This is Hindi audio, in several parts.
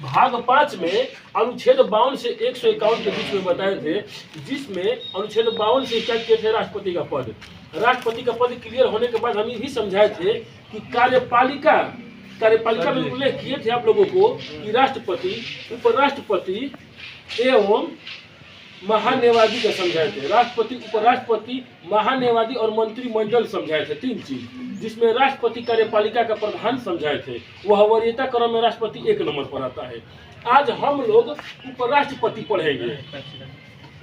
भाग 5 में अनुच्छेद 52 से 151 के बीच में बताए थे, जिसमें अनुच्छेद 52 से क्या किए थे, राष्ट्रपति का पद। राष्ट्रपति का पद क्लियर होने के बाद हम ये भी समझाए थे कि कार्यपालिका में उल्लेख किए थे आप लोगों को कि राष्ट्रपति, उपराष्ट्रपति एवं महान्यायवादी का समझाए थे। राष्ट्रपति, उपराष्ट्रपति, महान्यायवादी और मंत्रिमंडल समझाए थे, 3 चीज, जिसमें राष्ट्रपति कार्यपालिका का प्रधान समझाए थे। वह वरीयता क्रम में राष्ट्रपति 1 नंबर पर आता है। आज हम लोग उपराष्ट्रपति पढ़ेंगे।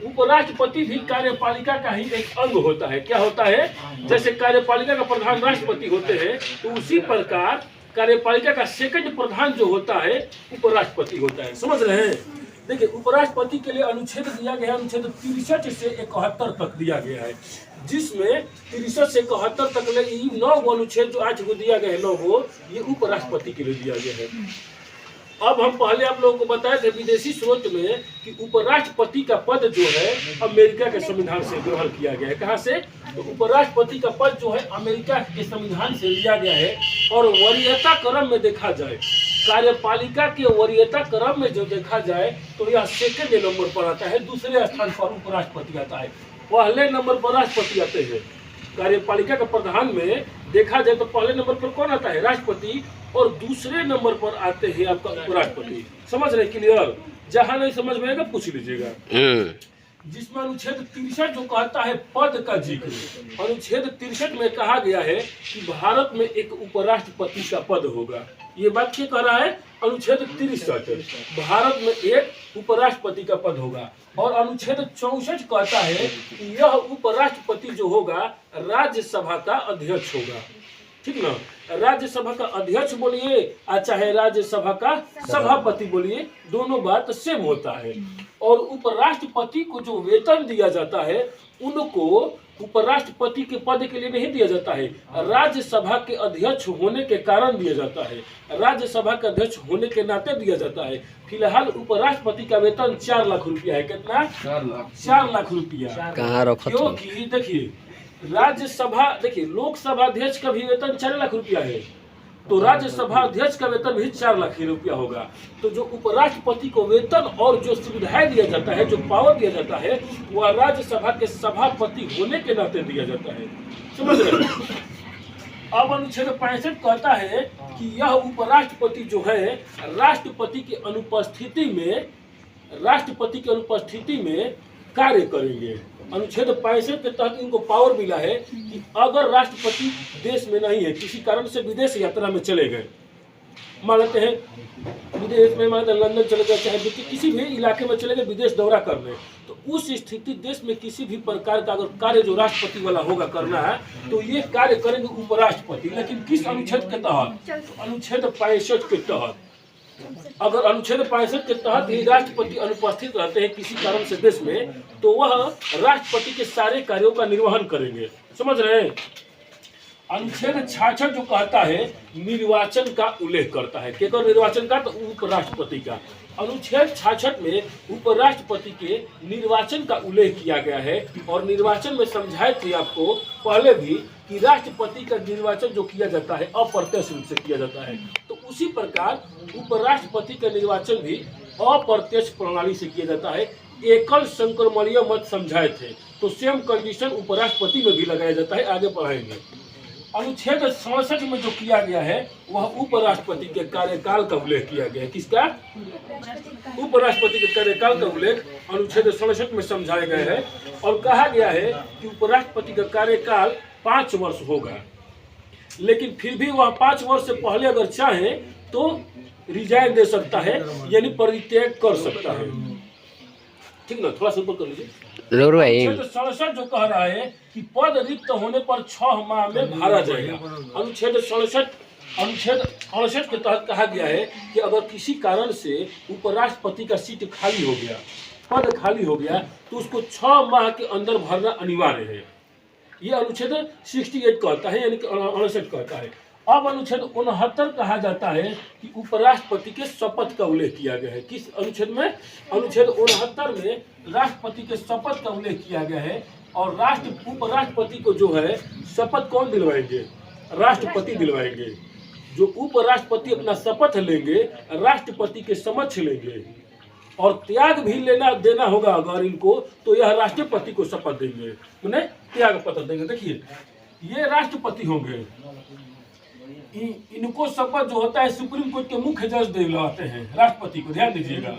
उपराष्ट्रपति भी कार्यपालिका का ही एक अंग होता है। क्या होता है? जैसे कार्यपालिका का प्रधान राष्ट्रपति होते हैं, तो उसी प्रकार कार्यपालिका का सेकंड प्रधान जो होता है उपराष्ट्रपति होता है। समझ रहे हैं? देखिए, उपराष्ट्रपति के लिए अनुच्छेद दिया गया है, अनुच्छेद 63 से 71 तक दिया गया है, जिसमें 63 से 71 तक में 9 अनुच्छेद जो आज को दिया गया है, 9 ये उपराष्ट्रपति के लिए दिया गया है। अब हम पहले आप लोगों को बताए थे विदेशी स्रोत में कि उपराष्ट्रपति का पद जो है अमेरिका के संविधान से ग्रहण किया गया है। कहाँ से? तो उपराष्ट्रपति का पद जो है अमेरिका के संविधान से लिया गया है। और वरीयता क्रम में देखा जाए, कार्यपालिका के वरीयता क्रम में जो देखा जाए तो यह सेकंड नंबर पर आता है, दूसरे स्थान पर उपराष्ट्रपति आता है, पहले नंबर पर राष्ट्रपति आते हैं। कार्यपालिका के प्रधान में देखा जाए तो पहले नंबर पर कौन आता है? राष्ट्रपति, और दूसरे नंबर पर आते हैं आपका उपराष्ट्रपति। समझ रहे? क्लियर? जहां नहीं समझ में आएगा पूछ लीजिएगा। जिसमें अनुच्छेद 63 जो कहता है पद का जिक्र, अनुच्छेद 63 में कहा गया है कि भारत में एक उपराष्ट्रपति का पद होगा। ये बात क्या कह रहा है? अनुच्छेद 63 भारत में एक उपराष्ट्रपति का पद होगा। और अनुच्छेद 64 कहता है कि यह उपराष्ट्रपति जो होगा राज्यसभा का अध्यक्ष होगा। ठीक ना? राज्यसभा का अध्यक्ष बोलिए चाहे राज्यसभा का सभापति बोलिए, दोनों बात सेम होता है। और उपराष्ट्रपति को जो वेतन दिया जाता है उनको उपराष्ट्रपति के पद के लिए नहीं दिया जाता है, राज्यसभा के अध्यक्ष होने के कारण दिया जाता है, राज्यसभा के अध्यक्ष होने के नाते दिया जाता है। फिलहाल उपराष्ट्रपति का वेतन 4 लाख रुपया है। कितना? 4 लाख रुपया। क्योंकि देखिए, राज्यसभा, देखिए लोकसभा अध्यक्ष का भी वेतन 4 लाख रुपया है, तो राज्यसभा अध्यक्ष का वेतन भी 4 लाख रुपया होगा। तो जो उपराष्ट्रपति को वेतन और जो सुविधाएं दिया जाता है, जो पावर दिया जाता है, वह राज्यसभा के सभापति होने के नाते दिया जाता है। समझ रहे? अब अनुच्छेद 65 कहता है कि यह उपराष्ट्रपति जो है राष्ट्रपति की अनुपस्थिति में कार्य करेंगे। अनुच्छेद 65 के तहत इनको पावर मिला है कि अगर राष्ट्रपति देश में नहीं है, किसी कारण से विदेश यात्रा में चले गए, मान लेते हैं विदेश में, मान लंदन चले गए, चाहे किसी भी इलाके में चले गए विदेश दौरा करने, तो उस स्थिति देश में किसी भी प्रकार का अगर कार्य जो राष्ट्रपति वाला होगा करना है तो ये कार्य करेंगे उपराष्ट्रपति। लेकिन किस अनुच्छेद के तहत? अनुच्छेद 65 के तहत। अगर अनुच्छेद 65 के तहत ही राष्ट्रपति अनुपस्थित रहते हैं किसी कारण से देश में, तो वह राष्ट्रपति के सारे कार्यों का निर्वहन करेंगे। समझ रहे हैं? अनुच्छेद 66 जो कहता है निर्वाचन का उल्लेख करता है। केवल निर्वाचन का? तो उपराष्ट्रपति का। अनुच्छेद 66 में उपराष्ट्रपति के निर्वाचन का उल्लेख किया गया है। और निर्वाचन में समझाए थे आपको पहले भी कि राष्ट्रपति का निर्वाचन जो किया जाता है अप्रत्यक्ष रूप से किया जाता है, तो उसी प्रकार उपराष्ट्रपति का निर्वाचन भी अप्रत्यक्ष प्रणाली से किया जाता है। एकल संक्रमणीय मत समझाए थे, तो सेम कंडीशन उपराष्ट्रपति में भी लगाया जाता है। आगे पढ़ाएंगे। अनुच्छेद 67 में जो किया गया है वह उपराष्ट्रपति के कार्यकाल का उल्लेख किया गया है। किसका? उपराष्ट्रपति के कार्यकाल का उल्लेख अनुच्छेद 67 में समझाया गया है। और कहा गया है कि उपराष्ट्रपति का कार्यकाल 5 वर्ष होगा, लेकिन फिर भी वह 5 वर्ष से पहले अगर चाहे तो रिजाइन दे सकता है, यानी परित्याग कर सकता है। ठीक ना? थोड़ा सा ऊपर कर लीजिए। अनुच्छेद 67 जो कह रहा है कि पद रिक्त होने पर 6 माह में भरा जाएगा। अनुच्छेद 68 के तहत कहा गया है कि अगर किसी कारण से उपराष्ट्रपति का सीट खाली हो गया, पद खाली हो गया, तो उसको 6 माह के अंदर भरना अनिवार्य है। ये अनुच्छेद 68 कहता है, यानी कि 69 कहता है। अब अनुच्छेद 69 कहा जाता है कि उपराष्ट्रपति के शपथ का उल्लेख किया गया है। किस अनुच्छेद में? अनुच्छेद 69 में राष्ट्रपति के शपथ का उल्लेख किया गया है। और उपराष्ट्रपति को जो है शपथ कौन दिलवाएंगे? राष्ट्रपति दिलवाएंगे। जो उपराष्ट्रपति अपना शपथ लेंगे राष्ट्रपति के समक्ष लेंगे और त्याग भी लेना देना होगा अगर इनको, तो यह राष्ट्रपति को शपथ देंगे, मैंने त्याग पत्र देंगे। देखिए ये राष्ट्रपति होंगे, इनको शपथ जो होता है सुप्रीम कोर्ट के मुख्य जज दिलवाते हैं राष्ट्रपति को, ध्यान दीजिएगा।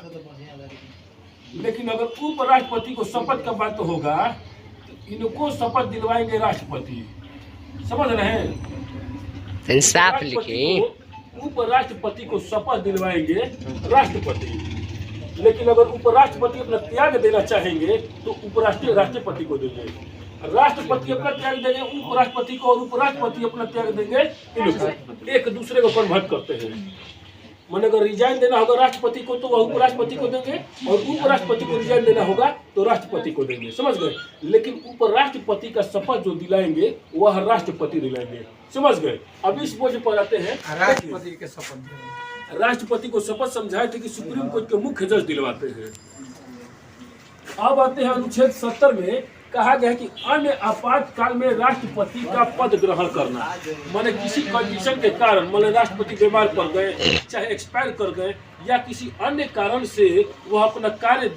लेकिन अगर उपराष्ट्रपति को शपथ का बात होगा तो इनको शपथ दिलवाएंगे राष्ट्रपति, समझ रहे हैं? इंसाफ लिखिए। उपराष्ट्रपति को शपथ दिलवाएंगे राष्ट्रपति, लेकिन अगर उपराष्ट्रपति अपना त्याग देना चाहेंगे तो राष्ट्रपति को देंगे। राष्ट्रपति अपना त्याग देंगे उपराष्ट्रपति को और उपराष्ट्रपति अपना त्याग देंगे इनको, एक दूसरे को कन्वर्ट करते हैं। मैंने अगर रिजाइन देना होगा राष्ट्रपति को तो वह उपराष्ट्रपति को देंगे और उपराष्ट्रपति को रिजाइन देना होगा तो राष्ट्रपति को देंगे, समझ गए? लेकिन उपराष्ट्रपति का शपथ जो दिलाएंगे वह राष्ट्रपति दिलाएंगे, समझ गए? अब इस बोझ पर आते हैं राष्ट्रपति के शपथ। राष्ट्रपति को शपथ समझाए थे कि सुप्रीम कोर्ट के मुख्य जज दिलवाते हैं। अब आते हैं अनुच्छेद 70 में कहा गया है कि अन्य आपातकाल में राष्ट्रपति का पद ग्रहण करना, माने किसी कंडीशन के कारण, माने राष्ट्रपति बीमार पड़ गए, चाहे एक्सपायर कर गए या किसी अन्य कारण से वह अपना कार्य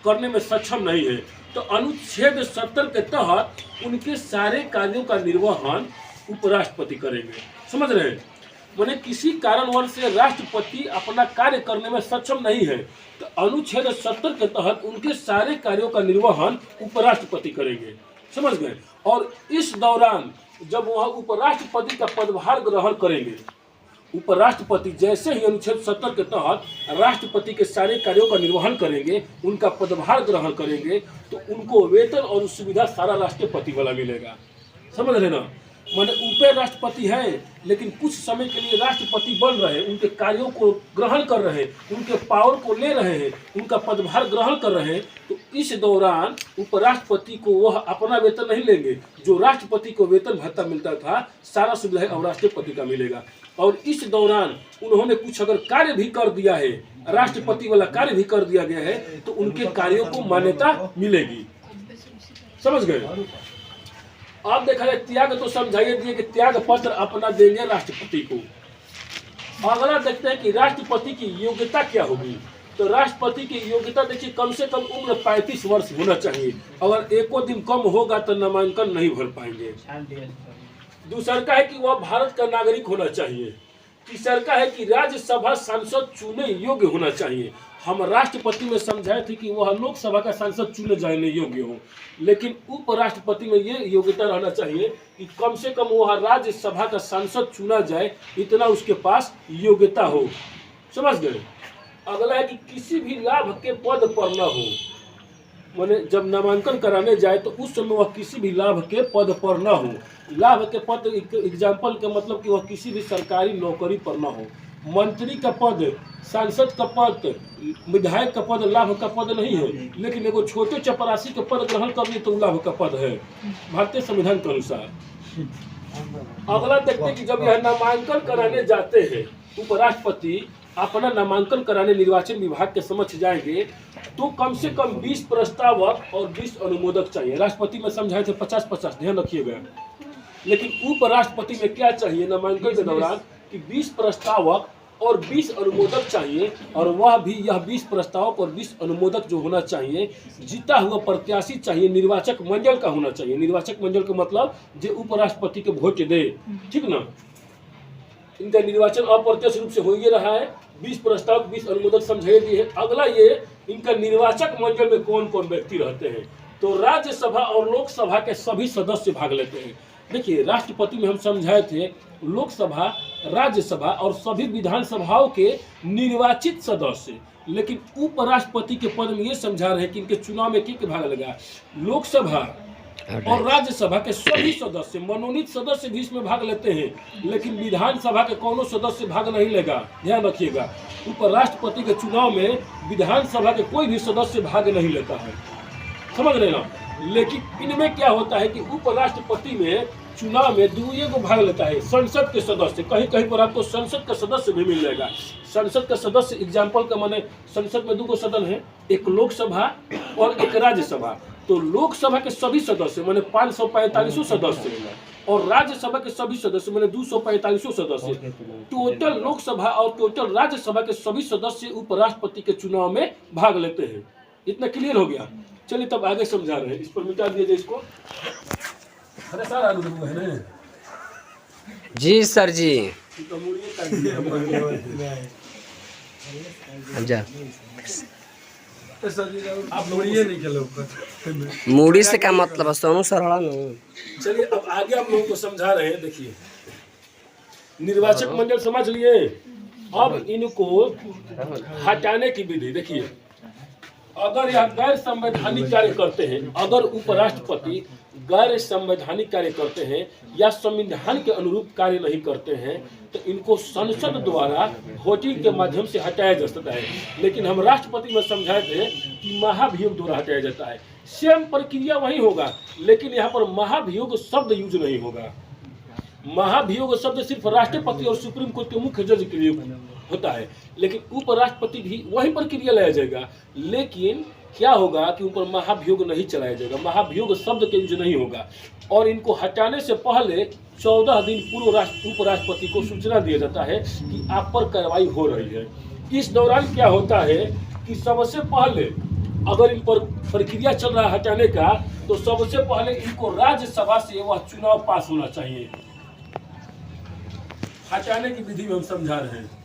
करने में सक्षम नहीं है, तो अनुच्छेद 70 के तहत उनके सारे कार्यों का निर्वहन उपराष्ट्रपति करेंगे, समझ रहे हैं? माने किसी कारणवश से राष्ट्रपति अपना कार्य करने में सक्षम नहीं है तो अनुच्छेद 70 के तहत उनके सारे कार्यों का निर्वहन उपराष्ट्रपति करेंगे, समझ गए? और इस दौरान जब वह उपराष्ट्रपति का पदभार ग्रहण करेंगे, उपराष्ट्रपति जैसे ही अनुच्छेद 70 के तहत राष्ट्रपति के सारे कार्यों का निर्वहन करेंगे, उनका पदभार ग्रहण करेंगे, तो उनको वेतन और सुविधा सारा राष्ट्रपति वाला मिलेगा, समझ रहे ना? माने उप राष्ट्रपति हैं लेकिन कुछ समय के लिए राष्ट्रपति बन रहे हैं, उनके कार्यों को ग्रहण कर रहे हैं, उनके पावर को ले रहे हैं, उनका पदभार ग्रहण कर रहे हैं, तो इस दौरान उपराष्ट्रपति को वह अपना वेतन नहीं लेंगे, जो राष्ट्रपति को वेतन भत्ता मिलता था सारा सुविधा अब राष्ट्रपति का मिलेगा। और इस दौरान उन्होंने कुछ अगर कार्य भी कर दिया है, राष्ट्रपति वाला कार्य भी कर दिया गया है, तो उनके कार्यों को मान्यता मिलेगी, समझ गए? अब देखा जाए त्याग तो समझाइए दिए कि त्याग पत्र अपना देंगे राष्ट्रपति को। अगला देखते हैं कि राष्ट्रपति की योग्यता क्या होगी, तो राष्ट्रपति की योग्यता देखिए कम से कम उम्र 35 वर्ष होना चाहिए, अगर एको दिन कम होगा तो नामांकन नहीं भर पाएंगे। दूसरा का है कि वह भारत का नागरिक होना चाहिए। तीसरा का है कि राज्यसभा सांसद चुने योग्य होना चाहिए। हम राष्ट्रपति में समझाए थे कि वह लोकसभा का सांसद चुने जाने योग्य हो, लेकिन उपराष्ट्रपति में ये योग्यता रहना चाहिए कि कम से कम वह राज्यसभा का सांसद चुना जाए, इतना उसके पास योग्यता हो, समझ गए? अगला है कि किसी भी लाभ के पद पर न हो, माने जब नामांकन कराने जाए तो उस समय वह किसी भी लाभ के पद पर न हो। लाभ के पद एग्जाम्पल के मतलब कि वह किसी भी सरकारी नौकरी पर न हो। मंत्री का पद, सांसद का पद, विधायक का पद लाभ का पद नहीं है, लेकिन एगो छोटे चपरासी का पद ग्रहण कर लिए तो लाभ का पद है भारतीय संविधान के अनुसार। अगला देखते हैं कि जब यह नामांकन कराने जाते हैं, उपराष्ट्रपति अपना नामांकन कराने निर्वाचन विभाग के समक्ष जाएंगे तो कम से कम 20 प्रस्तावक और 20 अनुमोदक चाहिए। राष्ट्रपति में समझाए थे 50-50, ध्यान रखिएगा। लेकिन उपराष्ट्रपति में क्या चाहिए नामांकन के दौरान कि 20 प्रस्तावक और 20 अनुमोदक चाहिए, और वह भी यह 20 प्रस्तावक और 20 अनुमोदक जो होना चाहिए जीता हुआ प्रत्याशी चाहिए, निर्वाचक मंडल का होना चाहिए। निर्वाचक मंडल का मतलब जो उपराष्ट्रपति के वोट दे, ठीक ना? इनका निर्वाचन अप्रत्यक्ष रूप से हो ही रहा है। 20 प्रस्तावक 20 अनुमोदक समझाए दिए है। अगला ये इनका निर्वाचक मंडल में कौन कौन व्यक्ति रहते हैं, तो राज्यसभा और लोकसभा के सभी सदस्य भाग लेते हैं। देखिए राष्ट्रपति में हम समझाए थे लोकसभा, राज्यसभा और सभी विधानसभाओं के निर्वाचित सदस्य, लेकिन उपराष्ट्रपति के पद में ये समझा रहे हैं कि इनके चुनाव में किसके भाग लगा, लोकसभा और राज्यसभा के सभी सदस्य, मनोनीत सदस्य भी इसमें भाग लेते हैं, लेकिन विधानसभा के कोनो सदस्य भाग नहीं लेगा, ध्यान रखिएगा। उपराष्ट्रपति के चुनाव में विधानसभा के कोई भी सदस्य भाग नहीं लेता है, समझ रहे ना? लेकिन इनमें क्या होता है कि उपराष्ट्रपति में चुनाव में दो भाग लेता है संसद के सदस्य। कहीं कहीं पर आपको संसद का सदस्य भी मिल जाएगा। संसद का सदस्य एग्जाम्पल का माने संसद में 2 सदन है, एक लोकसभा और एक राज्यसभा। तो लोकसभा के सभी सदस्य माने 545 सदस्य और राज्यसभा के सभी सदस्य मैंने 245 सदस्य, टोटल लोकसभा और टोटल राज्यसभा के सभी सदस्य उपराष्ट्रपति के चुनाव में भाग लेते हैं। इतना क्लियर हो गया। चलिए तब आगे समझा रहे हैं। इस पर मिटा दिया जाए इसको। अरे सर आलू है ना जी सर जी। तो मुड़िए काट दिया। जा आप लोड़िए नहीं खेलो ऊपर। मूड़ी से क्या मतलब है? सोनू सरहड़ा ना। चलिए अब आगे आप लोगों को समझा रहे हैं। देखिए निर्वाचक मंडल समझ लिए। अब इनको हटाने की विधि देखिए। अगर यह गैर संवैधानिक कार्य करते हैं, अगर उपराष्ट्रपति गैर संवैधानिक कार्य करते हैं या संविधान के अनुरूप कार्य नहीं करते हैं तो इनको संसद द्वारा वोटिंग के माध्यम से हटाया जा सकता है। लेकिन हम राष्ट्रपति में समझाए थे कि महाभियोग द्वारा हटाया जाता है। सेम प्रक्रिया वही होगा, लेकिन यहाँ पर महाभियोग शब्द यूज नहीं होगा। महाभियोग शब्द सिर्फ राष्ट्रपति और सुप्रीम कोर्ट के मुख्य जज के लिए होता है, लेकिन उपराष्ट्रपति भी वही प्रक्रिया लाया जाएगा। लेकिन क्या होगा कि ऊपर महाभियोग नहीं चलाया जाएगा, महाभियोग शब्द के यूज नहीं होगा। और इनको हटाने से पहले 14 दिन पूर्व उपराष्ट्रपति को सूचना दिया जाता है कि आप पर कार्रवाई हो रही है। इस दौरान क्या होता है कि सबसे पहले अगर इन पर प्रक्रिया चल रहा है हटाने का, तो सबसे पहले इनको राज्यसभा से वह चुनाव पास होना चाहिए। हटाने की विधि में हम समझा रहे हैं।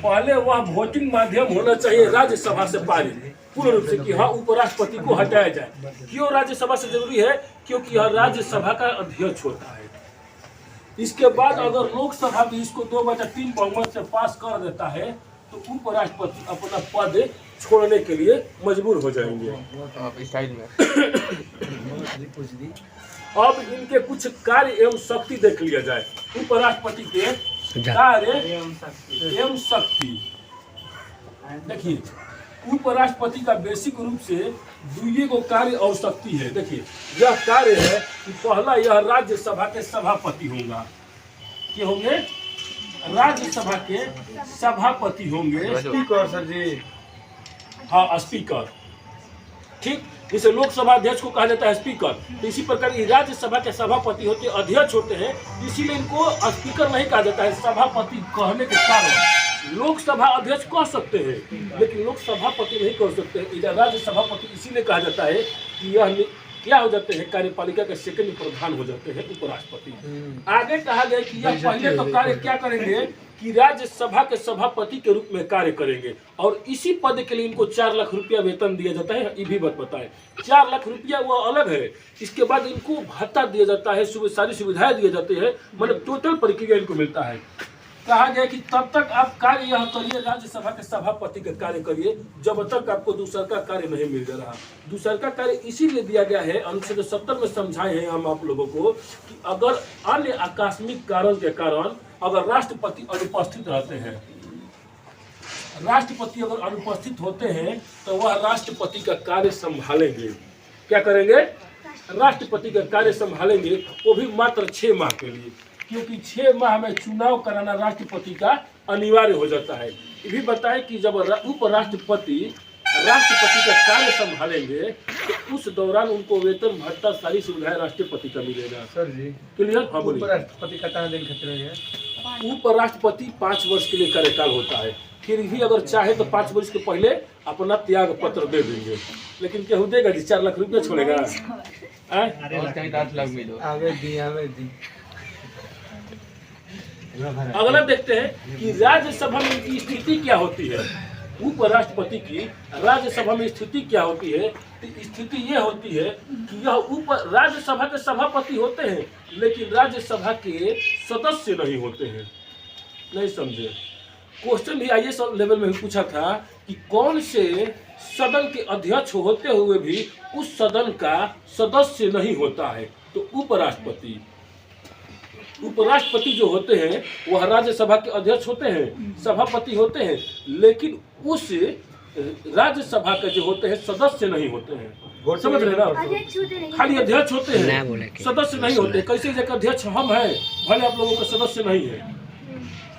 पहले वह वोटिंग माध्यम होना चाहिए राज्यसभा से पारित पूर्ण रूप से कि हाँ उपराष्ट्रपति को हटाया जाए। क्यों राज्यसभा से जरूरी है? क्योंकि यह राज्यसभा का अध्यक्ष होता है। इसके बाद अगर लोकसभा भी इसको 2/3 बहुमत से पास कर देता है तो उपराष्ट्रपति अपना पद छोड़ने के लिए मजबूर हो जाएंगे। अब इनके कुछ कार्य एवं शक्ति देख लिया जाए। उपराष्ट्रपति के कार्य एवं शक्ति देखिए। उपराष्ट्रपति का बेसिक रूप से दुइये को कार्य और शक्ति है। देखिए यह कार्य है कि पहला यह राज्यसभा के सभापति होगा। क्या होंगे? राज्यसभा के सभापति होंगे। स्पीकर सर जी। हाँ स्पीकर, ठीक। जिसे लोकसभा अध्यक्ष को कहा जाता है स्पीकर, तो इसी प्रकार ये राज्यसभा के सभापति होते अध्यक्ष होते हैं, इसीलिए इनको स्पीकर नहीं कहा जाता है। सभापति कहने के कारण लोकसभा अध्यक्ष कह सकते हैं, लेकिन लोकसभापति नहीं कह सकते हैं। इधर राज्य सभापति इसीलिए कहा जाता है कि यह क्या हो जाते हैं, कार्यपालिका के सेकंड प्रधान हो जाते हैं उपराष्ट्रपति। आगे कहा गया कि यह पहले तो कार्य क्या करेंगे कि राज्यसभा के सभापति के रूप में कार्य करेंगे, और इसी पद के लिए इनको 4 लाख रुपया वेतन दिया जाता है। ये भी बात बताएं, 4 लाख रुपया वो अलग है। इसके बाद इनको भत्ता दिया जाता है, सारी सुविधाएं दिए जाते हैं, मतलब टोटल प्रक्रिया इनको मिलता है। कहा गया कि तब तक आप कार्य यह करिए, राज्यसभा के सभापति का कार्य करिए, जब तक आपको दूसरा का कार्य नहीं मिल रहा। दूसरा का कार्य इसीलिए दिया गया है, अनुच्छेद 70 में समझाए हैं हम आप लोगों को कि अगर अन्य आकस्मिक कारण के कारण अगर राष्ट्रपति अनुपस्थित रहते हैं, राष्ट्रपति अगर अनुपस्थित होते हैं तो वह राष्ट्रपति का कार्य संभालेंगे। क्या करेंगे? राष्ट्रपति का कार्य संभालेंगे, वो भी मात्र 6 माह के लिए, क्योंकि 6 माह में चुनाव कराना राष्ट्रपति का अनिवार्य हो जाता है। ये भी बताएं कि जब उपराष्ट्रपति राष्ट्रपति का कार्य संभालेंगे तो उस दौरान उनको वेतन भत्ता सारी सुविधाएं राष्ट्रपति का मिलेगा। सर जी क्लियर? हाँ बोलिए। उपराष्ट्रपति का कितना दिन खतरे है? उपराष्ट्रपति 5 वर्ष के लिए कार्यकाल होता है। फिर भी अगर चाहे तो 5 वर्ष के पहले अपना त्याग पत्र दे देंगे, लेकिन केहू देगा जी 4 लाख रुपया छोड़ेगा? अगला देखते हैं कि राज्यसभा में इनकी स्थिति क्या होती है। उपराष्ट्रपति की राज्यसभा में स्थिति क्या होती है? तो स्थिति ये होती है कि यह राज्यसभा के सभापति होते हैं, लेकिन राज्यसभा के सदस्य नहीं होते हैं। नहीं समझे? क्वेश्चन भी आईएएस लेवल में भी पूछा था कि कौन से सदन के अध्यक्ष होते हुए भी उस सदन का सदस्य नहीं होता है? तो उपराष्ट्रपति। उपराष्ट्रपति जो होते हैं वह राज्यसभा के अध्यक्ष होते हैं, सभापति होते हैं, लेकिन उस राज्यसभा के जो होते हैं सदस्य नहीं होते हैं। समझ रहे ना? खाली अध्यक्ष होते हैं, सदस्य नहीं होते। कैसे जगह अध्यक्ष हम हैं, भले आप लोगों का सदस्य नहीं है।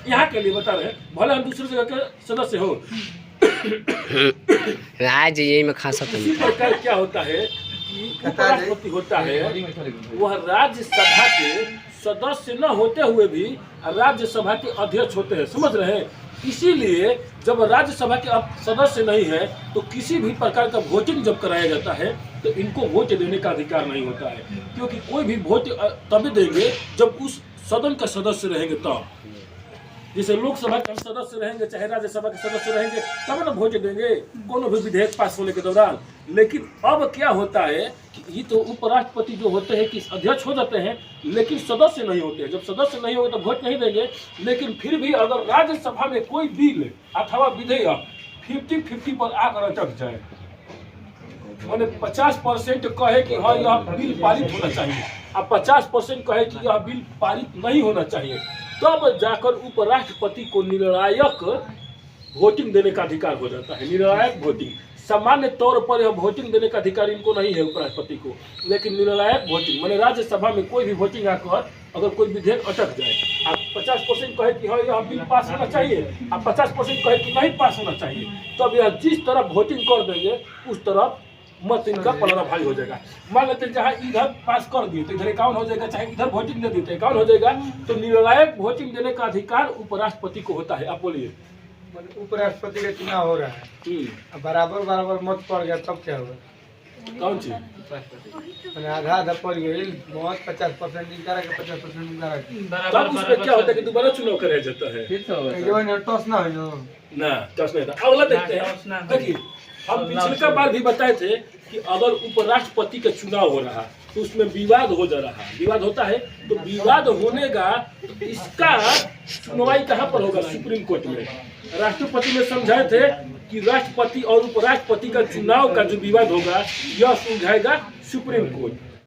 यहाँ के लिए बता रहे हैं, भले हम दूसरी जगह के सदस्य हो। आज यही में खासा इसी प्रकार क्या होता है कि उपराष्ट्रपति होता है वह राज्यसभा के सदस्य न होते हुए भी राज्यसभा के अध्यक्ष होते हैं, समझ रहे हैं। इसीलिए जब राज्यसभा के सदस्य नहीं है तो किसी भी प्रकार का वोटिंग जब कराया जाता है तो इनको वोट देने का अधिकार नहीं होता है, क्योंकि कोई भी वोट तभी देंगे जब उस सदन का सदस्य रहेंगे तब। जैसे लोकसभा के हम सदस्य रहेंगे चाहे राज्यसभा के सदस्य रहेंगे तब ना वोट देंगे कोनो भी विधेयक पास होने के दौरान। लेकिन अब क्या होता है कि ये तो उपराष्ट्रपति जो होते हैं कि अध्यक्ष हो जाते हैं लेकिन सदस्य नहीं होते हैं। जब सदस्य नहीं होंगे तो वोट नहीं देंगे। लेकिन फिर भी अगर राज्यसभा में कोई बिल अथवा विधेयक 50-50 पर आकर अटक जाए, मैंने 50% कहे कि हाँ यह बिल पारित होना चाहिए और 50% कहे कि यह बिल पारित नहीं होना चाहिए, तब जाकर उपराष्ट्रपति को निर्णायक वोटिंग देने का अधिकार हो जाता है। निर्णायक वोटिंग, सामान्य तौर पर यह वोटिंग देने का अधिकार इनको नहीं है उपराष्ट्रपति को, लेकिन निर्णायक वोटिंग मैंने राज्यसभा में कोई भी वोटिंग आकर अगर कोई विधेयक अटक जाए, आप 50% कहे कि हाँ यह बिल पास होना चाहिए, आप 50% कहे कि नहीं पास होना चाहिए, तब यह जिस तरफ वोटिंग कर देंगे उस तरफ मत इनका पलड़ा भारी हो जाएगा। मान लेते हैं जहाँ इधर पास कर दिए तो इधर 51 हो जाएगा, चाहे इधर वोटिंग दे देते 51 हो जाएगा, तो निर्णायक वोटिंग देने का अधिकार उपराष्ट्रपति को होता है। आप बोलिए। उपराष्ट्रपति का चुनाव हो रहा है, बराबर मत पड़ गया तब क्या होगा? कौन चीज मैंने आधा पड़ गई, बहुत 50% निकाला के 50% निकाला तब उसमें क्या होता है कि दोबारा चुनाव कराया जाता है टॉस ना हो ना, टॉस नहीं था। अगला देखते हैं। देखिए हम पिछले बार भी बताए थे कि अगर उपराष्ट्रपति का चुनाव हो रहा तो उसमें विवाद हो जा रहा, विवाद होता है तो विवाद होने का तो इसका सुनवाई कहाँ पर होगा? सुप्रीम कोर्ट में। राष्ट्रपति ने समझाए थे कि राष्ट्रपति और उपराष्ट्रपति का चुनाव का जो विवाद होगा यह सुलझाएगा सुप्रीम कोर्ट।